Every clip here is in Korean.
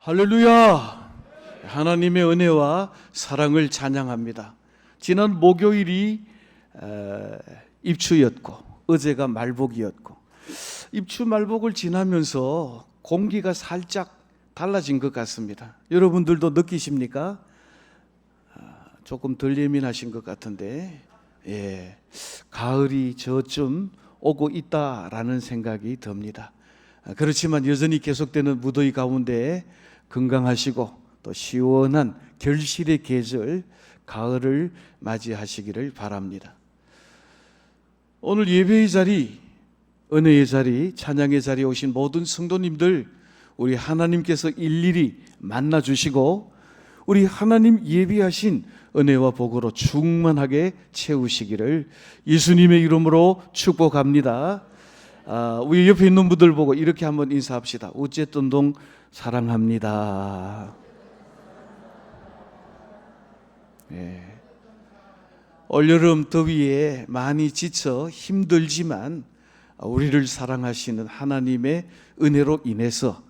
할렐루야! 하나님의 은혜와 사랑을 찬양합니다. 지난 목요일이 입추였고 어제가 말복이었고, 입추 말복을 지나면서 공기가 살짝 달라진 것 같습니다. 여러분들도 느끼십니까? 조금 덜 예민하신 것 같은데, 가을이 저쯤 오고 있다라는 생각이 듭니다. 그렇지만 여전히 계속되는 무더위 가운데 건강하시고 또 시원한 결실의 계절 가을을 맞이하시기를 바랍니다. 오늘 예배의 자리, 은혜의 자리, 찬양의 자리에 오신 모든 성도님들, 우리 하나님께서 일일이 만나주시고 우리 하나님 예비하신 은혜와 복으로 충만하게 채우시기를 예수님의 이름으로 축복합니다. 우리 옆에 있는 분들 보고 이렇게 한번 인사합시다. 우째돈동 사랑합니다. 올여름 더위에 많이 지쳐 힘들지만 우리를 사랑하시는 하나님의 은혜로 인해서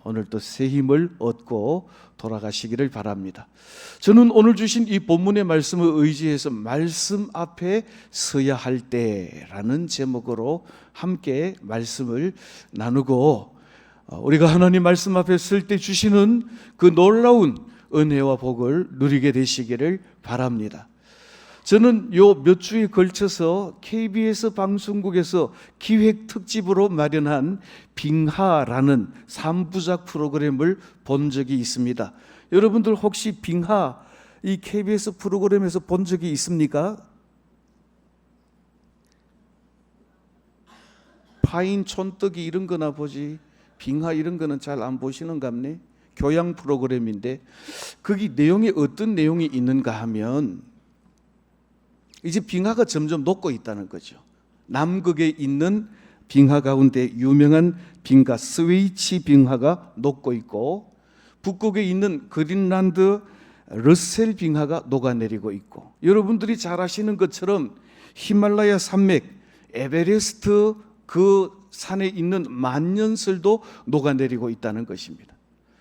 오늘 또 새 힘을 얻고 돌아가시기를 바랍니다. 저는 오늘 주신 이 본문의 말씀을 의지해서 말씀 앞에 서야 할 때라는 제목으로 함께 말씀을 나누고, 우리가 하나님 말씀 앞에 설 때 주시는 그 놀라운 은혜와 복을 누리게 되시기를 바랍니다. 저는 요 몇 주에 걸쳐서 KBS 방송국에서 기획 특집으로 마련한 빙하라는 3부작 프로그램을 본 적이 있습니다. 여러분들 혹시 빙하 이 KBS 프로그램에서 본 적이 있습니까? 파인 촌떡이 이런 거나 보지 빙하 이런 거는 잘 안 보시는 갑네. 교양 프로그램인데 거기 내용이 어떤 내용이 있는가 하면, 이제 빙하가 점점 녹고 있다는 거죠. 남극에 있는 빙하 가운데 유명한 빙하 스위치 빙하가 녹고 있고, 북극에 있는 그린란드 러셀 빙하가 녹아내리고 있고, 여러분들이 잘 아시는 것처럼 히말라야 산맥 에베레스트 그 산에 있는 만년설도 녹아내리고 있다는 것입니다.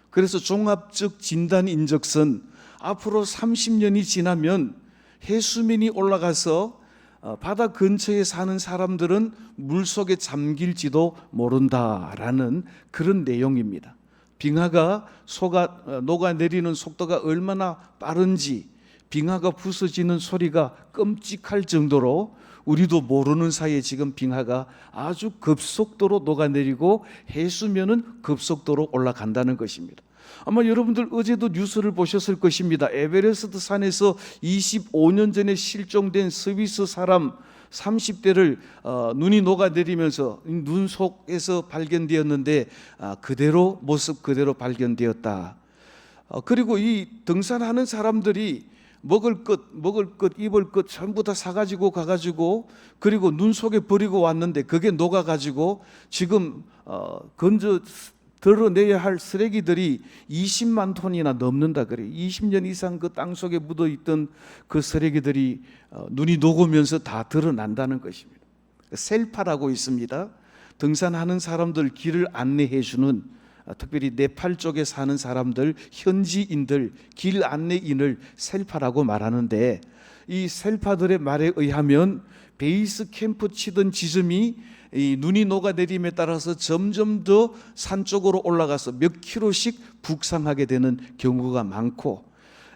그래서 종합적 진단 인적선, 앞으로 30년이 지나면 해수면이 올라가서 바다 근처에 사는 사람들은 물속에 잠길지도 모른다라는 그런 내용입니다. 빙하가 녹아내리는 속도가 얼마나 빠른지, 빙하가 부서지는 소리가 끔찍할 정도로 우리도 모르는 사이에 지금 빙하가 아주 급속도로 녹아내리고 해수면은 급속도로 올라간다는 것입니다. 아마 여러분들 어제도 뉴스를 보셨을 것입니다. 에베레스트 산에서 25년 전에 실종된 스위스 사람 30대를 눈이 녹아내리면서 눈 속에서 발견되었는데 그대로 모습 그대로 발견되었다. 그리고 이 등산하는 사람들이 먹을 것, 입을 것 전부 다 사가지고 가가지고, 그리고 눈 속에 버리고 왔는데 그게 녹아가지고 지금 드러내야 할 쓰레기들이 20만 톤이나 넘는다 그래요. 20년 이상 그 땅 속에 묻어있던 그 쓰레기들이 눈이 녹으면서 다 드러난다는 것입니다. 셀파라고 있습니다. 등산하는 사람들 길을 안내해 주는, 특별히 네팔 쪽에 사는 사람들, 현지인들, 길 안내인을 셀파라고 말하는데, 이 셀파들의 말에 의하면 베이스 캠프 치던 지점이 이 눈이 녹아내림에 따라서 점점 더 산 쪽으로 올라가서 몇 킬로씩 북상하게 되는 경우가 많고,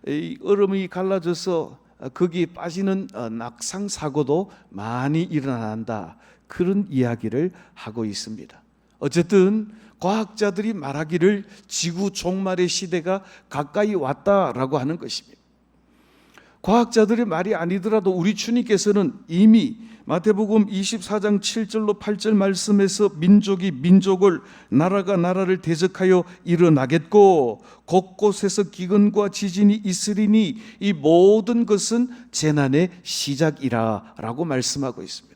이 얼음이 갈라져서 거기에 빠지는 낙상 사고도 많이 일어난다, 그런 이야기를 하고 있습니다. 어쨌든 과학자들이 말하기를 지구 종말의 시대가 가까이 왔다라고 하는 것입니다. 과학자들의 말이 아니더라도 우리 주님께서는 이미 마태복음 24장 7절로 8절 말씀에서 민족이 민족을, 나라가 나라를 대적하여 일어나겠고 곳곳에서 기근과 지진이 있으리니 이 모든 것은 재난의 시작이라 라고 말씀하고 있습니다.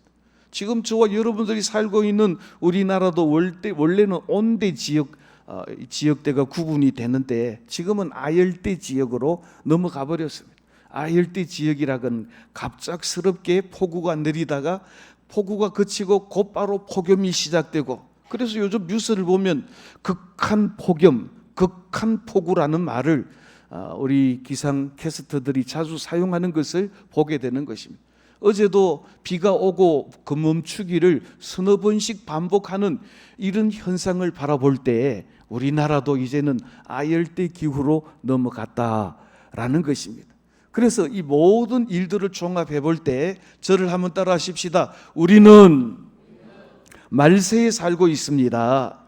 지금 저와 여러분들이 살고 있는 우리나라도 원래는 온대 지역대가 구분이 되는데 지금은 아열대 지역으로 넘어가 버렸습니다. 아열대 지역이라곤 갑작스럽게 폭우가 내리다가 폭우가 그치고 곧바로 폭염이 시작되고, 그래서 요즘 뉴스를 보면 극한 폭염, 극한 폭우라는 말을 우리 기상 캐스터들이 자주 사용하는 것을 보게 되는 것입니다. 어제도 비가 오고 그 멈추기를 서너 번씩 반복하는 이런 현상을 바라볼 때 우리나라도 이제는 아열대 기후로 넘어갔다라는 것입니다. 그래서 이 모든 일들을 종합해 볼 때 저를 한번 따라 하십시다. 우리는 말세에 살고 있습니다.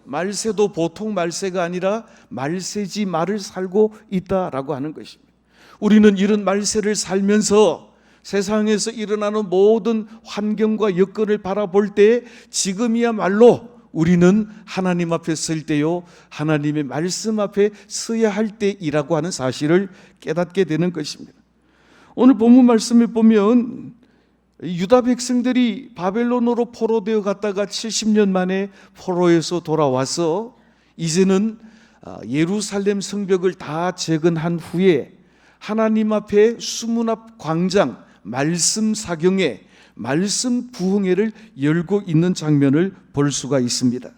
말세도 보통 말세가 아니라 말세지 말을 살고 있다라고 하는 것입니다. 우리는 이런 말세를 살면서 세상에서 일어나는 모든 환경과 여건을 바라볼 때 지금이야말로 우리는 하나님 앞에 설 때요, 하나님의 말씀 앞에 서야 할 때이라고 하는 사실을 깨닫게 되는 것입니다. 오늘 본문 말씀에 보면 유다 백성들이 바벨론으로 포로되어 갔다가 70년 만에 포로에서 돌아와서 이제는 예루살렘 성벽을 다 재건한 후에 하나님 앞에 수문 앞 광장 말씀 사경회, 말씀 부흥회를 열고 있는 장면을 볼 수가 있습니다.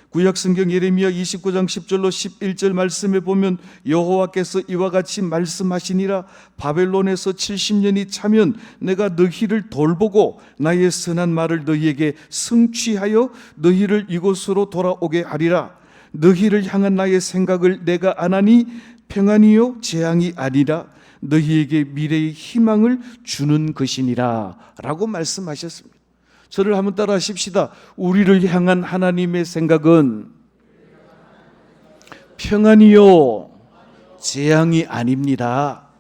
구약성경 예레미야 29장 10절로 11절 말씀에 보면 여호와께서 이와 같이 말씀하시니라. 바벨론에서 70년이 차면 내가 너희를 돌보고 나의 선한 말을 너희에게 성취하여 너희를 이곳으로 돌아오게 하리라. 너희를 향한 나의 생각을 내가 아나니 평안이요 재앙이 아니라 너희에게 미래의 희망을 주는 것이니라 라고 말씀하셨습니다. 저를 한번 따라 하십시다. 우리를 향한 하나님의 생각은 평안이요 재앙이 아닙니다.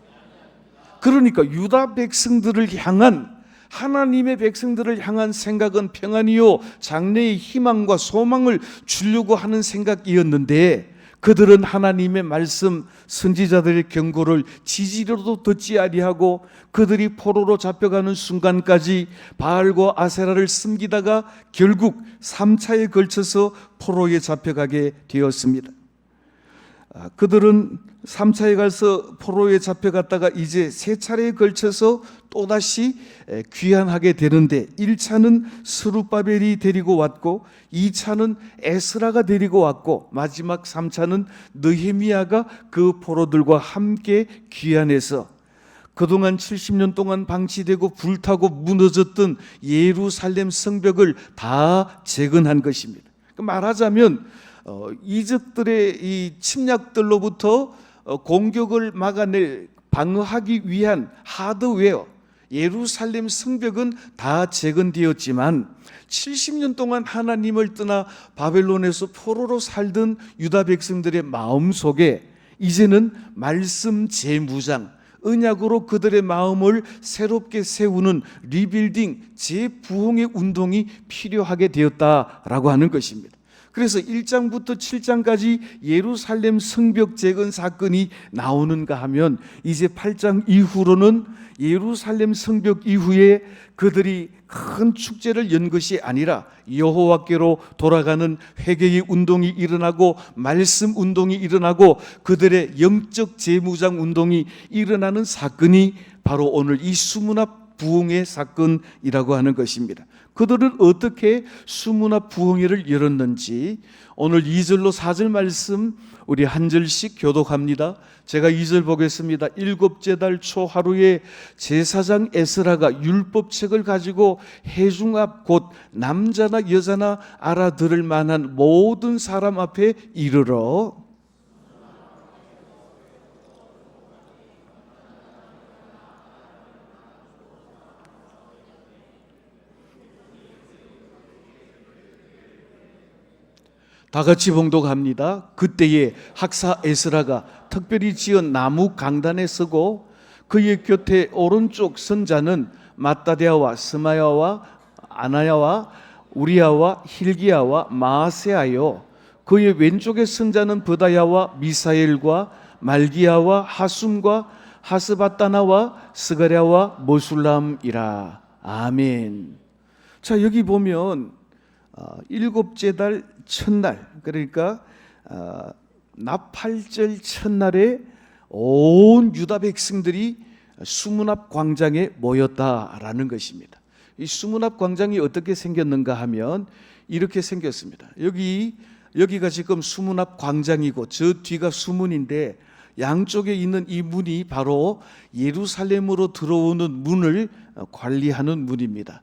그러니까 유다 백성들을 향한, 하나님의 백성들을 향한 생각은 평안이요 장래의 희망과 소망을 주려고 하는 생각이었는데 그들은 하나님의 말씀, 선지자들의 경고를 지지로도 듣지 아니하고 그들이 포로로 잡혀가는 순간까지 바알과 아세라를 섬기다가 결국 3차에 걸쳐서 포로에 잡혀가게 되었습니다. 그들은 3차에 가서 포로에 잡혀갔다가 이제 3차례에 걸쳐서 또다시 귀환하게 되는데 1차는 스룹바벨이 데리고 왔고 2차는 에스라가 데리고 왔고 마지막 3차는 느헤미야가 그 포로들과 함께 귀환해서 그동안 70년 동안 방치되고 불타고 무너졌던 예루살렘 성벽을 다 재건한 것입니다. 말하자면 이적들의 이 침략들로부터 공격을 막아낼 방어하기 위한 하드웨어, 예루살렘 성벽은 다 재건되었지만 70년 동안 하나님을 떠나 바벨론에서 포로로 살던 유다 백성들의 마음속에 이제는 말씀 재무장, 언약으로 그들의 마음을 새롭게 세우는 리빌딩, 재부흥의 운동이 필요하게 되었다라고 하는 것입니다. 그래서 1장부터 7장까지 예루살렘 성벽 재건 사건이 나오는가 하면 이제 8장 이후로는 예루살렘 성벽 이후에 그들이 큰 축제를 연 것이 아니라 여호와께로 돌아가는 회개의 운동이 일어나고 말씀 운동이 일어나고 그들의 영적 재무장 운동이 일어나는 사건이 바로 오늘 이 수문 앞 부흥의 사건이라고 하는 것입니다. 그들은 어떻게 수문 앞 부흥회를 열었는지 오늘 2절로 4절 말씀 우리 한 절씩 교독합니다. 제가 2절 보겠습니다. 일곱째 달 초 하루에 제사장 에스라가 율법책을 가지고 회중 앞 곧 남자나 여자나 알아들을 만한 모든 사람 앞에 이르러 다 같이 봉독합니다. 그때에 학사 에스라가 특별히 지은 나무 강단에 서고 그의 곁에 오른쪽 선자는 마따대아와 스마야와 아나야와 우리야와 힐기야와 마아세아요. 그의 왼쪽에 선자는 브다야와 미사엘과 말기야와 하숨과 하스바따나와 스가랴와 모술람이라. 아멘. 자, 여기 보면 일곱째 달 첫날, 그러니까 나팔절 첫날에 온 유다 백성들이 수문 앞 광장에 모였다라는 것입니다. 이 수문 앞 광장이 어떻게 생겼는가 하면 이렇게 생겼습니다. 여기 여기가 지금 수문 앞 광장이고 저 뒤가 수문인데 양쪽에 있는 이 문이 바로 예루살렘으로 들어오는 문을 관리하는 문입니다.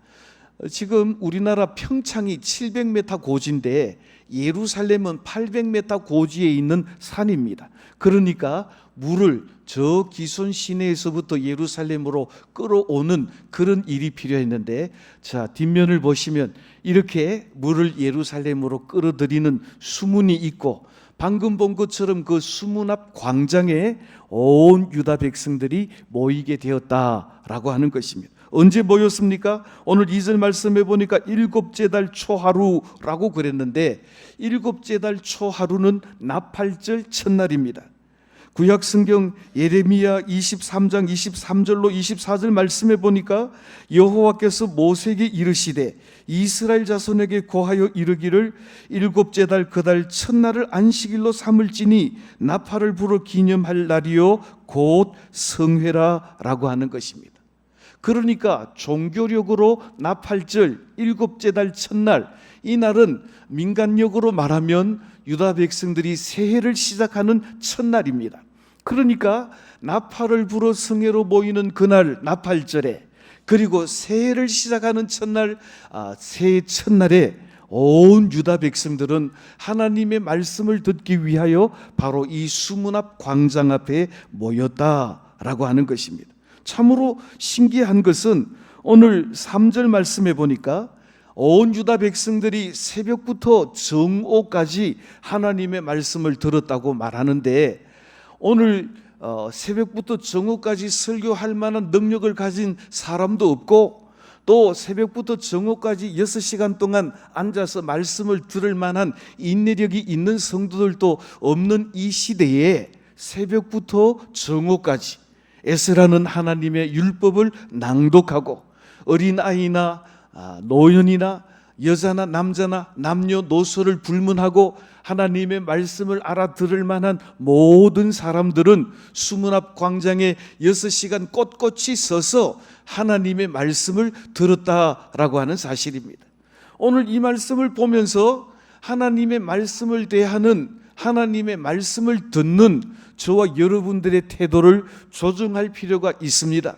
지금 우리나라 평창이 700m 고지인데 예루살렘은 800m 고지에 있는 산입니다. 그러니까 물을 저 기손 시내에서부터 예루살렘으로 끌어오는 그런 일이 필요했는데, 자, 뒷면을 보시면 이렇게 물을 예루살렘으로 끌어들이는 수문이 있고, 방금 본 것처럼 그 수문 앞 광장에 온 유다 백성들이 모이게 되었다라고 하는 것입니다. 언제 모였습니까? 오늘 2절 말씀해 보니까 일곱째 달 초하루라고 그랬는데, 일곱째 달 초하루는 나팔절 첫날입니다. 구약 성경 예레미야 23장 23절로 24절 말씀해 보니까 여호와께서 모세에게 이르시되 이스라엘 자손에게 고하여 이르기를 일곱째 달 그 달 첫날을 안식일로 삼을지니 나팔을 불어 기념할 날이요 곧 성회라라고 하는 것입니다. 그러니까 종교력으로 나팔절 일곱째 달 첫날, 이 날은 민간력으로 말하면 유다 백성들이 새해를 시작하는 첫날입니다. 그러니까 나팔을 불어 성회로 모이는 그날 나팔절에, 그리고 새해를 시작하는 첫날, 새해 첫날에 온 유다 백성들은 하나님의 말씀을 듣기 위하여 바로 이 수문 앞 광장 앞에 모였다라고 하는 것입니다. 참으로 신기한 것은 오늘 3절 말씀해 보니까 온 유다 백성들이 새벽부터 정오까지 하나님의 말씀을 들었다고 말하는데, 오늘 새벽부터 정오까지 설교할 만한 능력을 가진 사람도 없고, 또 새벽부터 정오까지 6시간 동안 앉아서 말씀을 들을 만한 인내력이 있는 성도들도 없는 이 시대에 새벽부터 정오까지 에스라는 하나님의 율법을 낭독하고, 어린아이나 노년이나 여자나 남자나 남녀노소를 불문하고 하나님의 말씀을 알아들을 만한 모든 사람들은 수문 앞 광장에 6시간 꼿꼿이 서서 하나님의 말씀을 들었다라고 하는 사실입니다. 오늘 이 말씀을 보면서 하나님의 말씀을 대하는, 하나님의 말씀을 듣는 저와 여러분들의 태도를 조정할 필요가 있습니다.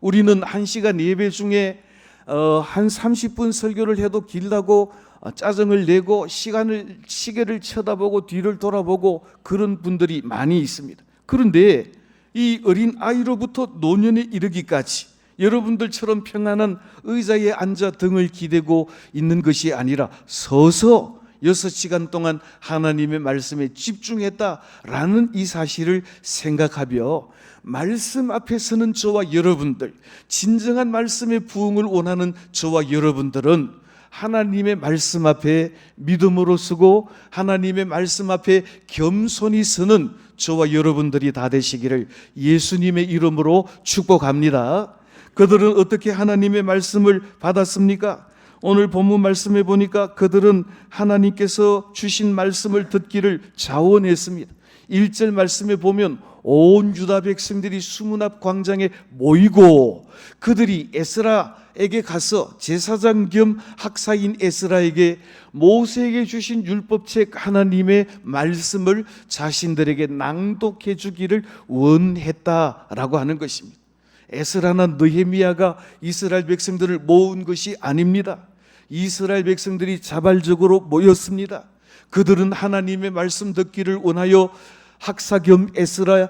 우리는 1시간 예배 중에 한 30분 설교를 해도 길다고 짜증을 내고 시계를 쳐다보고 뒤를 돌아보고 그런 분들이 많이 있습니다. 그런데 이 어린 아이로부터 노년에 이르기까지 여러분들처럼 평안한 의자에 앉아 등을 기대고 있는 것이 아니라 서서 6시간 동안 하나님의 말씀에 집중했다라는 이 사실을 생각하며, 말씀 앞에 서는 저와 여러분들, 진정한 말씀의 부흥을 원하는 저와 여러분들은 하나님의 말씀 앞에 믿음으로 서고 하나님의 말씀 앞에 겸손히 서는 저와 여러분들이 다 되시기를 예수님의 이름으로 축복합니다. 그들은 어떻게 하나님의 말씀을 받았습니까? 오늘 본문 말씀해 보니까 그들은 하나님께서 주신 말씀을 듣기를 자원했습니다. 1절 말씀에 보면 온 유다 백성들이 수문 앞 광장에 모이고, 그들이 에스라에게 가서 제사장 겸 학사인 에스라에게 모세에게 주신 율법책 하나님의 말씀을 자신들에게 낭독해 주기를 원했다라고 하는 것입니다. 에스라나 느헤미야가 이스라엘 백성들을 모은 것이 아닙니다. 이스라엘 백성들이 자발적으로 모였습니다. 그들은 하나님의 말씀 듣기를 원하여 학사 겸 에스라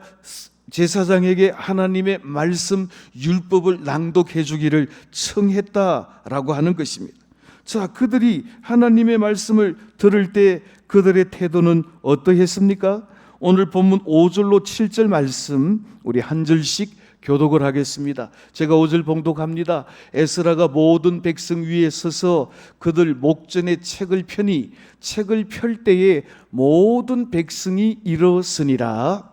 제사장에게 하나님의 말씀 율법을 낭독해 주기를 청했다라고 하는 것입니다. 자, 그들이 하나님의 말씀을 들을 때 그들의 태도는 어떠했습니까? 오늘 본문 5절로 7절 말씀 우리 한 절씩 교독을 하겠습니다. 제가 5절 봉독합니다. 에스라가 모든 백성 위에 서서 그들 목전에 책을 펴니 책을 펼 때에 모든 백성이 일어서니라.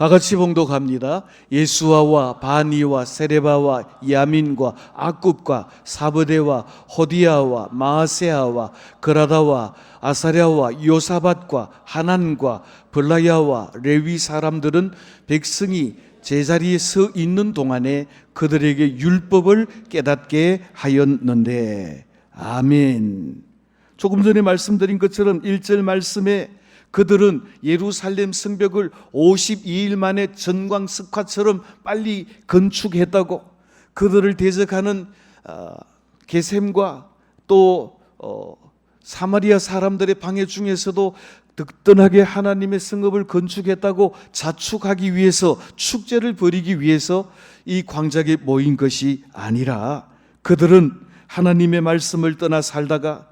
다 같이 봉독합니다. 예수아와 바니와 세레바와 야민과 아굽과 사브데와 호디아와 마아세아와 그라다와 아사랴와 요사밧과 하난과 블라야와 레위 사람들은 백성이 제자리에 서 있는 동안에 그들에게 율법을 깨닫게 하였는데. 아멘. 조금 전에 말씀드린 것처럼 1절 말씀에 그들은 예루살렘 성벽을 52일 만에 전광석화처럼 빨리 건축했다고, 그들을 대적하는 게셈과 또 사마리아 사람들의 방해 중에서도 든든하게 하나님의 성읍을 건축했다고 자축하기 위해서, 축제를 벌이기 위해서 이 광장에 모인 것이 아니라, 그들은 하나님의 말씀을 떠나 살다가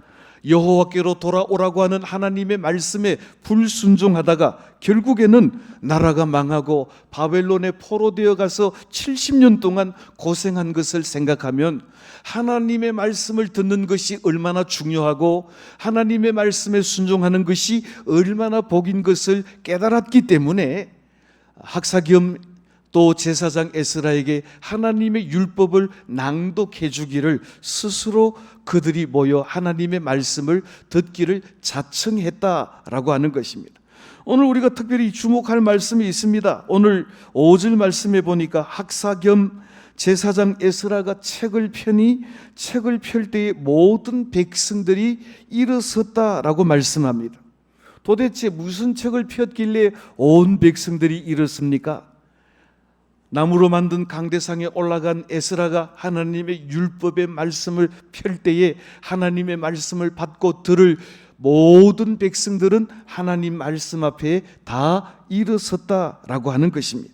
여호와께로 돌아오라고 하는 하나님의 말씀에 불순종하다가 결국에는 나라가 망하고 바벨론에 포로되어 가서 70년 동안 고생한 것을 생각하면 하나님의 말씀을 듣는 것이 얼마나 중요하고 하나님의 말씀에 순종하는 것이 얼마나 복인 것을 깨달았기 때문에 학사겸 또 제사장 에스라에게 하나님의 율법을 낭독해 주기를 스스로 그들이 모여 하나님의 말씀을 듣기를 자청했다라고 하는 것입니다. 오늘 우리가 특별히 주목할 말씀이 있습니다. 오늘 5절 말씀에 보니까 학사겸 제사장 에스라가 책을 펴니 책을 펼 때에 모든 백성들이 일어섰다라고 말씀합니다. 도대체 무슨 책을 폈길래 온 백성들이 일었습니까? 나무로 만든 강대상에 올라간 에스라가 하나님의 율법의 말씀을 펼 때에 하나님의 말씀을 받고 들을 모든 백성들은 하나님 말씀 앞에 다 일어섰다라고 하는 것입니다.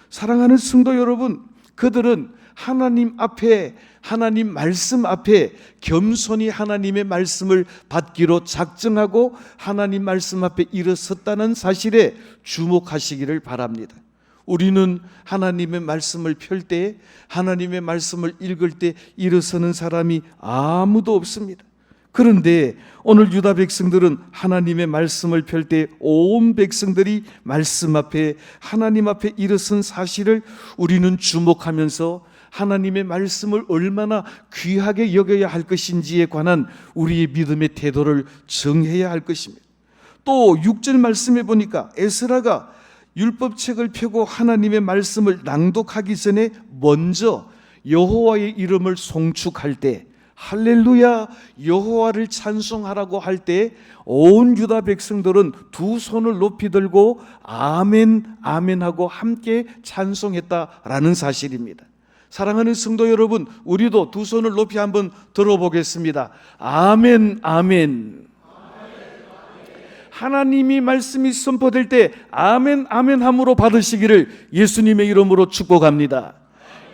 사랑하는 성도 여러분, 그들은 하나님 앞에, 하나님 말씀 앞에 겸손히 하나님의 말씀을 받기로 작정하고 하나님 말씀 앞에 일어섰다는 사실에 주목하시기를 바랍니다. 우리는 하나님의 말씀을 펼 때, 하나님의 말씀을 읽을 때 일어서는 사람이 아무도 없습니다. 그런데 오늘 유다 백성들은 하나님의 말씀을 펼 때 온 백성들이 말씀 앞에, 하나님 앞에 일어선 사실을 우리는 주목하면서 하나님의 말씀을 얼마나 귀하게 여겨야 할 것인지에 관한 우리의 믿음의 태도를 정해야 할 것입니다. 또 6절 말씀에 보니까 에스라가 율법책을 펴고 하나님의 말씀을 낭독하기 전에 먼저 여호와의 이름을 송축할 때, 할렐루야 여호와를 찬송하라고 할 때 온 유다 백성들은 두 손을 높이 들고 아멘 아멘 하고 함께 찬송했다라는 사실입니다. 사랑하는 성도 여러분, 우리도 두 손을 높이 한번 들어보겠습니다. 아멘 아멘. 하나님이 말씀이 선포될 때 아멘 아멘 함으로 받으시기를 예수님의 이름으로 축복합니다.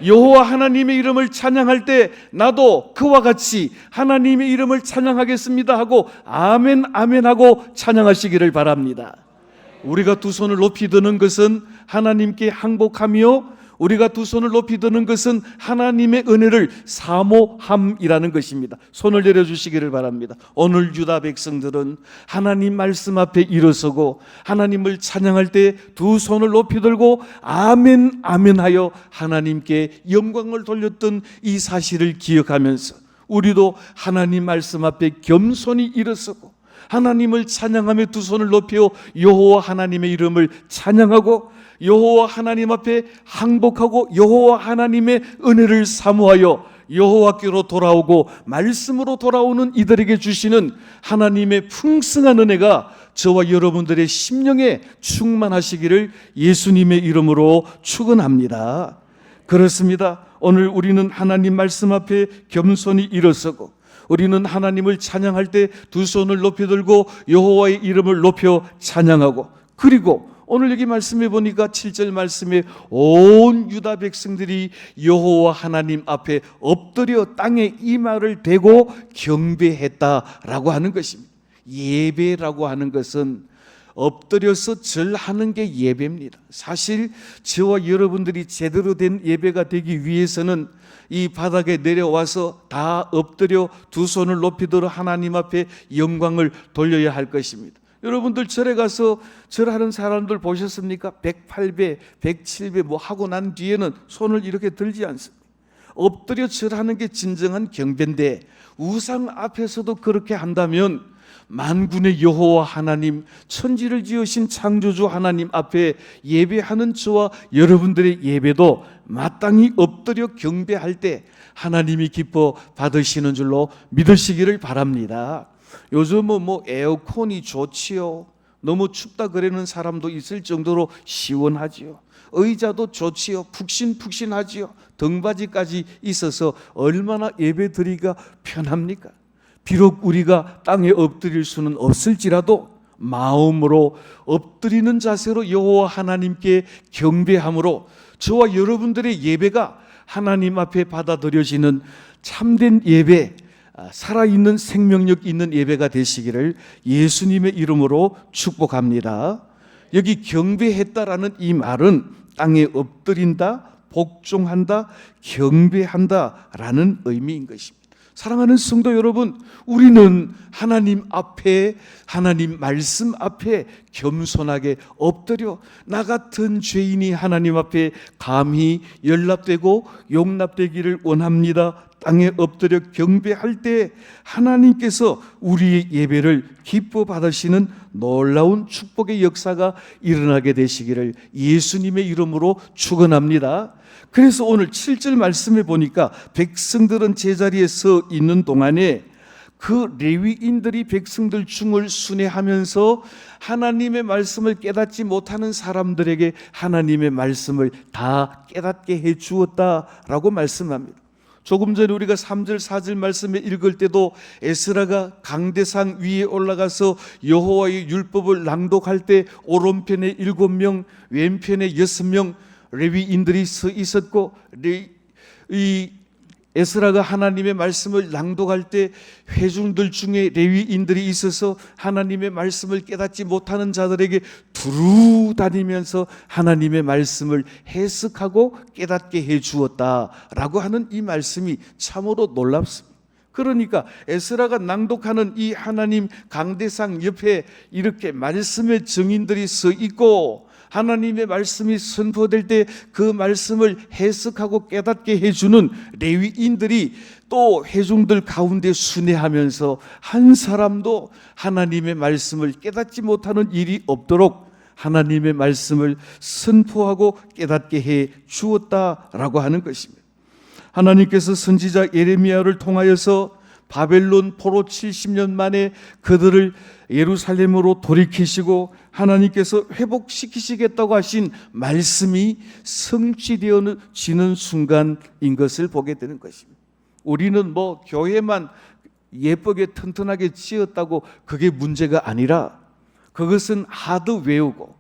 여호와 하나님의 이름을 찬양할 때 나도 그와 같이 하나님의 이름을 찬양하겠습니다 하고 아멘 아멘 하고 찬양하시기를 바랍니다. 우리가 두 손을 높이 드는 것은 하나님께 항복하며, 우리가 두 손을 높이 드는 것은 하나님의 은혜를 사모함이라는 것입니다. 손을 내려주시기를 바랍니다. 오늘 유다 백성들은 하나님 말씀 앞에 일어서고 하나님을 찬양할 때 두 손을 높이 들고 아멘 아멘 하여 하나님께 영광을 돌렸던 이 사실을 기억하면서 우리도 하나님 말씀 앞에 겸손히 일어서고 하나님을 찬양하며 두 손을 높여 여호와 하나님의 이름을 찬양하고 여호와 하나님 앞에 항복하고 여호와 하나님의 은혜를 사모하여 여호와께로 돌아오고 말씀으로 돌아오는 이들에게 주시는 하나님의 풍성한 은혜가 저와 여러분들의 심령에 충만하시기를 예수님의 이름으로 축원합니다. 그렇습니다. 오늘 우리는 하나님 말씀 앞에 겸손히 일어서고 우리는 하나님을 찬양할 때 두 손을 높이 들고 여호와의 이름을 높여 찬양하고, 그리고 오늘 여기 말씀해 보니까 7절 말씀에 온 유다 백성들이 여호와 하나님 앞에 엎드려 땅에 이마를 대고 경배했다라고 하는 것입니다. 예배라고 하는 것은 엎드려서 절하는 게 예배입니다. 사실 저와 여러분들이 제대로 된 예배가 되기 위해서는 이 바닥에 내려와서 다 엎드려 두 손을 높이 들어 하나님 앞에 영광을 돌려야 할 것입니다. 여러분들 절에 가서 절하는 사람들 보셨습니까? 108배, 107배 뭐 하고 난 뒤에는 손을 이렇게 들지 않습니다. 엎드려 절하는 게 진정한 경배인데 우상 앞에서도 그렇게 한다면 만군의 여호와 하나님, 천지를 지으신 창조주 하나님 앞에 예배하는 저와 여러분들의 예배도 마땅히 엎드려 경배할 때 하나님이 기뻐 받으시는 줄로 믿으시기를 바랍니다. 요즘은 뭐 에어컨이 좋지요. 너무 춥다 그러는 사람도 있을 정도로 시원하지요. 의자도 좋지요. 푹신푹신하지요. 등받이까지 있어서 얼마나 예배드리기가 편합니까? 비록 우리가 땅에 엎드릴 수는 없을지라도 마음으로 엎드리는 자세로 여호와 하나님께 경배함으로 저와 여러분들의 예배가 하나님 앞에 받아들여지는 참된 예배, 살아있는 생명력 있는 예배가 되시기를 예수님의 이름으로 축복합니다. 여기 경배했다라는 이 말은 땅에 엎드린다, 복종한다, 경배한다라는 의미인 것입니다. 사랑하는 성도 여러분, 우리는 하나님 앞에, 하나님 말씀 앞에 겸손하게 엎드려 나 같은 죄인이 하나님 앞에 감히 연락되고 용납되기를 원합니다. 땅에 엎드려 경배할 때 하나님께서 우리의 예배를 기뻐 받으시는 놀라운 축복의 역사가 일어나게 되시기를 예수님의 이름으로 축원합니다. 그래서 오늘 7절 말씀에 보니까 백성들은 제자리에 서 있는 동안에 그 레위인들이 백성들 중을 순회하면서 하나님의 말씀을 깨닫지 못하는 사람들에게 하나님의 말씀을 다 깨닫게 해 주었다라고 말씀합니다. 조금 전에 우리가 3절 4절 말씀에 읽을 때도 에스라가 강대상 위에 올라가서 여호와의 율법을 낭독할 때 오른편에 7명, 왼편에 6명 레위인들이 서 있었고, 이 에스라가 하나님의 말씀을 낭독할 때 회중들 중에 레위인들이 있어서 하나님의 말씀을 깨닫지 못하는 자들에게 두루 다니면서 하나님의 말씀을 해석하고 깨닫게 해 주었다라고 하는 이 말씀이 참으로 놀랍습니다. 그러니까 에스라가 낭독하는 이 하나님 강대상 옆에 이렇게 말씀의 증인들이 서 있고 하나님의 말씀이 선포될 때 그 말씀을 해석하고 깨닫게 해주는 레위인들이 또 회중들 가운데 순회하면서 한 사람도 하나님의 말씀을 깨닫지 못하는 일이 없도록 하나님의 말씀을 선포하고 깨닫게 해 주었다라고 하는 것입니다. 하나님께서 선지자 예레미야를 통하여서 바벨론 포로 70년 만에 그들을 예루살렘으로 돌이키시고 하나님께서 회복시키시겠다고 하신 말씀이 성취되어지는 순간인 것을 보게 되는 것입니다. 우리는 뭐 교회만 예쁘게 튼튼하게 지었다고 그게 문제가 아니라 그것은 하도 외우고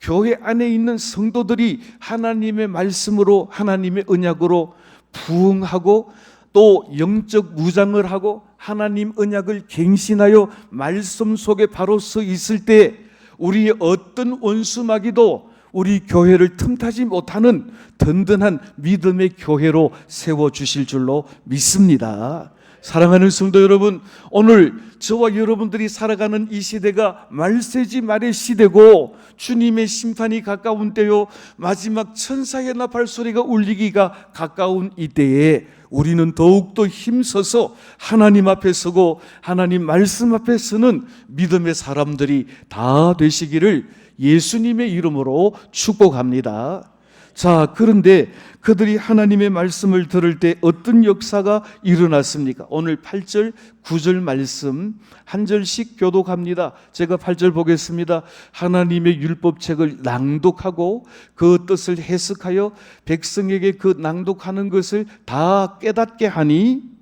교회 안에 있는 성도들이 하나님의 말씀으로 하나님의 언약으로 부응하고 또 영적 무장을 하고 하나님 언약을 갱신하여 말씀 속에 바로 서 있을 때 우리의 어떤 원수마귀도 우리 교회를 틈타지 못하는 든든한 믿음의 교회로 세워주실 줄로 믿습니다. 사랑하는 성도 여러분, 오늘 저와 여러분들이 살아가는 이 시대가 말세지 말의 시대고 주님의 심판이 가까운 때요 마지막 천사의 나팔 소리가 울리기가 가까운 이때에 우리는 더욱더 힘써서 하나님 앞에 서고 하나님 말씀 앞에 서는 믿음의 사람들이 다 되시기를 예수님의 이름으로 축복합니다. 자, 그런데 그들이 하나님의 말씀을 들을 때 어떤 역사가 일어났습니까? 오늘 8절, 9절 말씀 한 절씩 교독합니다. 제가 8절 보겠습니다. 하나님의 율법책을 낭독하고 그 뜻을 해석하여 백성에게 그 낭독하는 것을 다 깨닫게 하니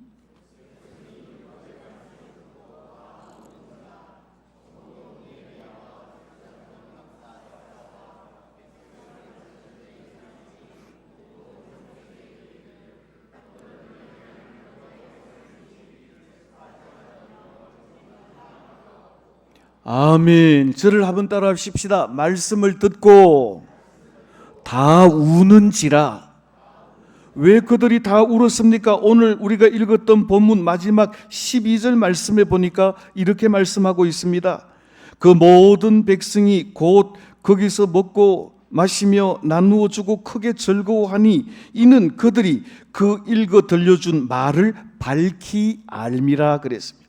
아멘. 저를 한번 따라 하십시다. 말씀을 듣고 다 우는지라. 왜 그들이 다 울었습니까? 오늘 우리가 읽었던 본문 마지막 12절 말씀에 보니까 이렇게 말씀하고 있습니다. 그 모든 백성이 곧 거기서 먹고 마시며 나누어 주고 크게 즐거워하니 이는 그들이 그 읽어 들려준 말을 밝히 알미라 그랬습니다.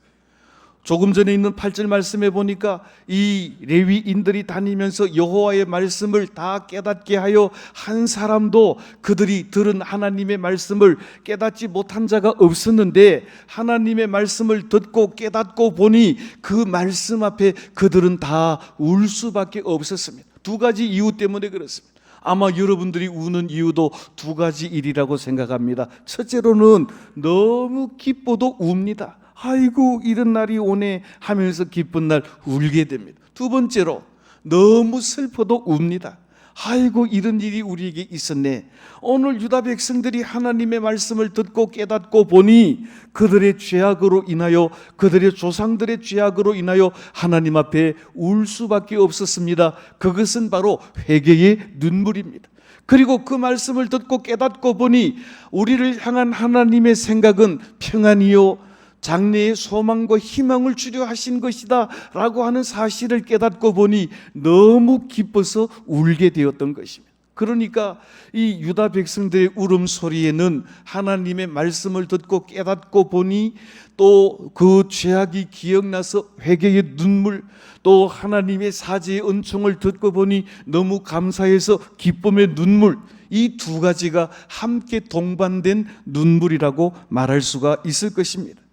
조금 전에 있는 8절 말씀에 보니까 이 레위인들이 다니면서 여호와의 말씀을 다 깨닫게 하여 한 사람도 그들이 들은 하나님의 말씀을 깨닫지 못한 자가 없었는데 하나님의 말씀을 듣고 깨닫고 보니 그 말씀 앞에 그들은 다 울 수밖에 없었습니다. 두 가지 이유 때문에 그렇습니다. 아마 여러분들이 우는 이유도 두 가지 일이라고 생각합니다. 첫째로는 너무 기뻐도 웁니다. 아이고 이런 날이 오네 하면서 기쁜 날 울게 됩니다. 두 번째로 너무 슬퍼도 웁니다. 아이고 이런 일이 우리에게 있었네. 오늘 유다 백성들이 하나님의 말씀을 듣고 깨닫고 보니 그들의 죄악으로 인하여 그들의 조상들의 죄악으로 인하여 하나님 앞에 울 수밖에 없었습니다. 그것은 바로 회개의 눈물입니다. 그리고 그 말씀을 듣고 깨닫고 보니 우리를 향한 하나님의 생각은 평안이요 장래의 소망과 희망을 주려 하신 것이다 라고 하는 사실을 깨닫고 보니 너무 기뻐서 울게 되었던 것입니다. 그러니까 이 유다 백성들의 울음소리에는 하나님의 말씀을 듣고 깨닫고 보니 또 그 죄악이 기억나서 회개의 눈물, 또 하나님의 사죄의 은총을 듣고 보니 너무 감사해서 기쁨의 눈물, 이 두 가지가 함께 동반된 눈물이라고 말할 수가 있을 것입니다.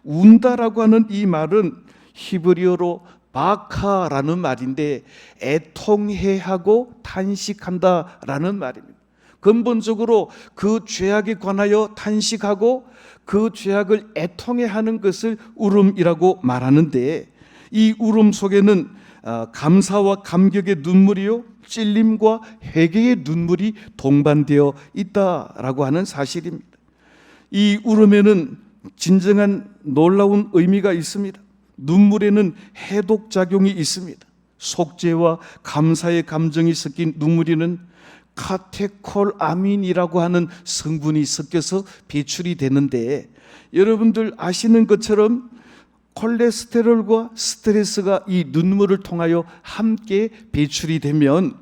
운다라고 하는 이 말은 히브리어로 바카라는 말인데 애통해하고 탄식한다라는 말입니다. 근본적으로 그 죄악에 관하여 탄식하고 그 죄악을 애통해하는 것을 울음이라고 말하는데 이 울음 속에는 감사와 감격의 눈물이요 찔림과 회개의 눈물이 동반되어 있다라고 하는 사실입니다. 이 울음에는 진정한 놀라운 의미가 있습니다. 눈물에는 해독작용이 있습니다. 속죄와 감사의 감정이 섞인 눈물에는 카테콜아민이라고 하는 성분이 섞여서 배출이 되는데 여러분들 아시는 것처럼 콜레스테롤과 스트레스가 이 눈물을 통하여 함께 배출이 되면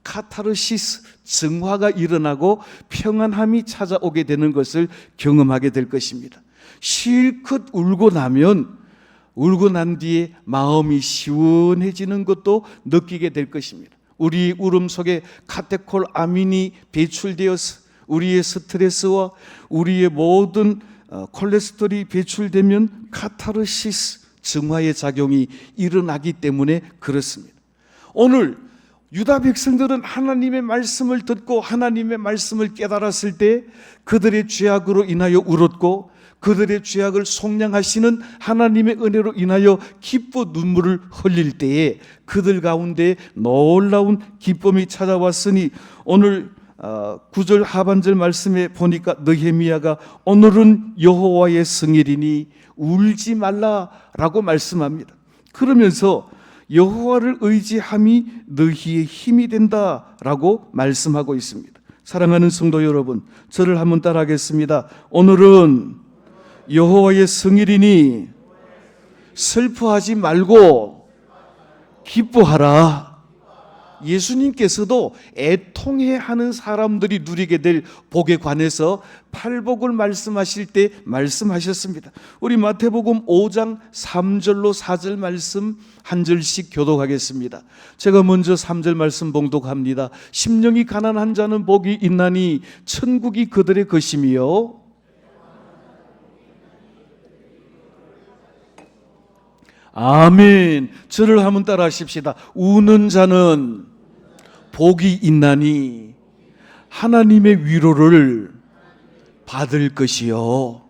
카타르시스, 정화가 일어나고 평안함이 찾아오게 되는 것을 경험하게 될 것입니다. 실컷 울고 나면 울고 난 뒤에 마음이 시원해지는 것도 느끼게 될 것입니다. 우리 울음 속에 카테콜아민이 배출되어서 우리의 스트레스와 우리의 모든 콜레스테롤이 배출되면 카타르시스, 정화의 작용이 일어나기 때문에 그렇습니다. 오늘 유다 백성들은 하나님의 말씀을 듣고 하나님의 말씀을 깨달았을 때 그들의 죄악으로 인하여 울었고 그들의 죄악을 속량하시는 하나님의 은혜로 인하여 기뻐 눈물을 흘릴 때에 그들 가운데 놀라운 기쁨이 찾아왔으니 오늘 9절 하반절 말씀에 보니까 느헤미야가 오늘은 여호와의 성일이니 울지 말라라고 말씀합니다. 그러면서 여호와를 의지함이 너희의 힘이 된다라고 말씀하고 있습니다. 사랑하는 성도 여러분, 저를 한번 따라하겠습니다. 오늘은 여호와의 성일이니 슬퍼하지 말고 기뻐하라. 예수님께서도 애통해하는 사람들이 누리게 될 복에 관해서 팔복을 말씀하실 때 말씀하셨습니다. 우리 마태복음 5장 3절로 4절 말씀 한 절씩 교독하겠습니다. 제가 먼저 3절 말씀 봉독합니다. 심령이 가난한 자는 복이 있나니 천국이 그들의 것이며 아멘. 저를 한번 따라 하십시다. 우는 자는 복이 있나니 하나님의 위로를 받을 것이요.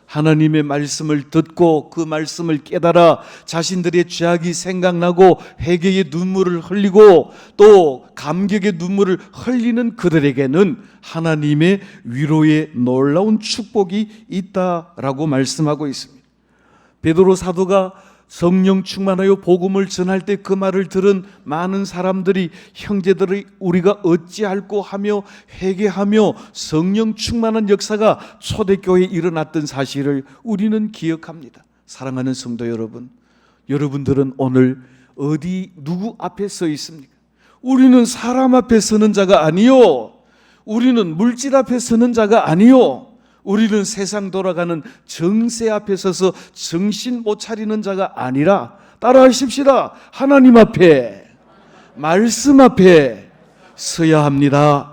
하나님의 말씀을 듣고 그 말씀을 깨달아 자신들의 죄악이 생각나고 회개의 눈물을 흘리고 또 감격의 눈물을 흘리는 그들에게는 하나님의 위로의 놀라운 축복이 있다라고 말씀하고 있습니다. 베드로 사도가 성령 충만하여 복음을 전할 때 그 말을 들은 많은 사람들이 형제들이 우리가 어찌할꼬 하며 회개하며 성령 충만한 역사가 초대교회에 일어났던 사실을 우리는 기억합니다. 사랑하는 성도 여러분, 여러분들은 오늘 어디 누구 앞에 서 있습니까? 우리는 사람 앞에 서는 자가 아니요, 우리는 물질 앞에 서는 자가 아니요, 우리는 세상 돌아가는 정세 앞에 서서 정신 못 차리는 자가 아니라, 따라하십시다. 하나님 앞에, 말씀 앞에 서야 합니다.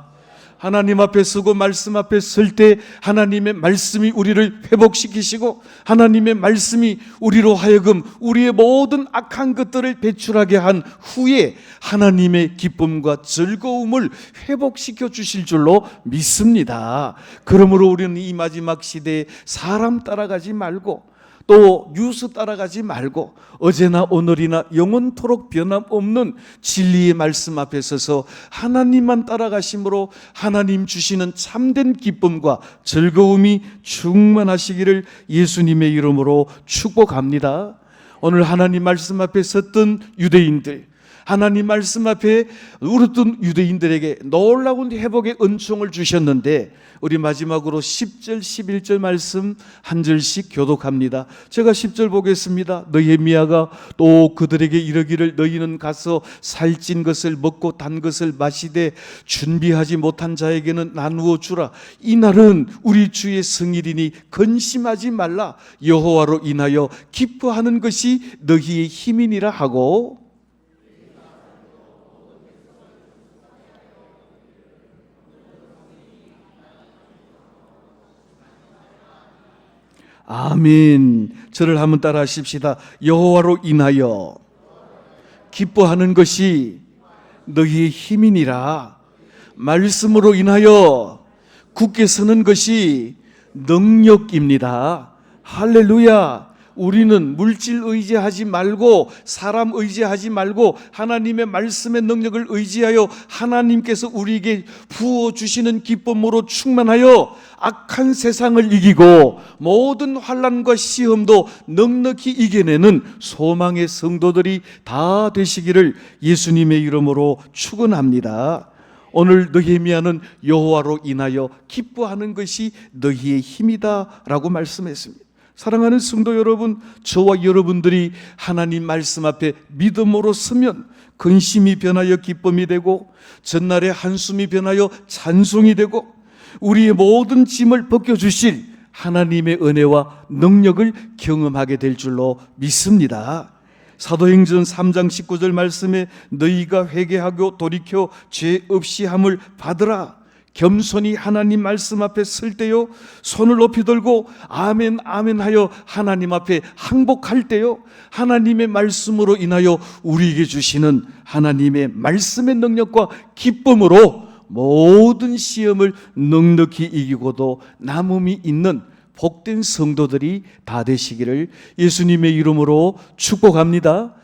하나님 앞에 서고 말씀 앞에 설 때 하나님의 말씀이 우리를 회복시키시고, 하나님의 말씀이 우리로 하여금 우리의 모든 악한 것들을 배출하게 한 후에 하나님의 기쁨과 즐거움을 회복시켜 주실 줄로 믿습니다. 그러므로 우리는 이 마지막 시대에 사람 따라가지 말고, 또 뉴스 따라가지 말고, 어제나 오늘이나 영원토록 변함없는 진리의 말씀 앞에 서서 하나님만 따라가심으로 하나님 주시는 참된 기쁨과 즐거움이 충만하시기를 예수님의 이름으로 축복합니다. 오늘 하나님 말씀 앞에 섰던 유대인들, 하나님 말씀 앞에 울었던 유대인들에게 놀라운 회복의 은총을 주셨는데, 우리 마지막으로 10절 11절 말씀 한 절씩 교독합니다. 제가 10절 보겠습니다. 느헤미야가 또 그들에게 이르기를, 너희는 가서 살찐 것을 먹고 단 것을 마시되 준비하지 못한 자에게는 나누어 주라. 이날은 우리 주의 성일이니 근심하지 말라. 여호와로 인하여 기뻐하는 것이 너희의 힘이니라 하고, 아멘. 저를 한번 따라 하십시다. 여호와로 인하여 기뻐하는 것이 너희의 힘이니라. 말씀으로 인하여 굳게 서는 것이 능력입니다. 할렐루야. 우리는 물질 의지하지 말고, 사람 의지하지 말고, 하나님의 말씀의 능력을 의지하여 하나님께서 우리에게 부어주시는 기쁨으로 충만하여 악한 세상을 이기고 모든 환난과 시험도 넉넉히 이겨내는 소망의 성도들이 다 되시기를 예수님의 이름으로 축원합니다. 오늘 느헤미야는 여호와로 인하여 기뻐하는 것이 너희의 힘이다 라고 말씀했습니다. 사랑하는 성도 여러분, 저와 여러분들이 하나님 말씀 앞에 믿음으로 서면 근심이 변하여 기쁨이 되고, 전날의 한숨이 변하여 찬송이 되고, 우리의 모든 짐을 벗겨주실 하나님의 은혜와 능력을 경험하게 될 줄로 믿습니다. 사도행전 3장 19절 말씀에 너희가 회개하고 돌이켜 죄 없이 함을 받으라. 겸손히 하나님 말씀 앞에 설 때요, 손을 높이 들고 아멘 아멘 하여 하나님 앞에 항복할 때요, 하나님의 말씀으로 인하여 우리에게 주시는 하나님의 말씀의 능력과 기쁨으로 모든 시험을 넉넉히 이기고도 남음이 있는 복된 성도들이 다 되시기를 예수님의 이름으로 축복합니다.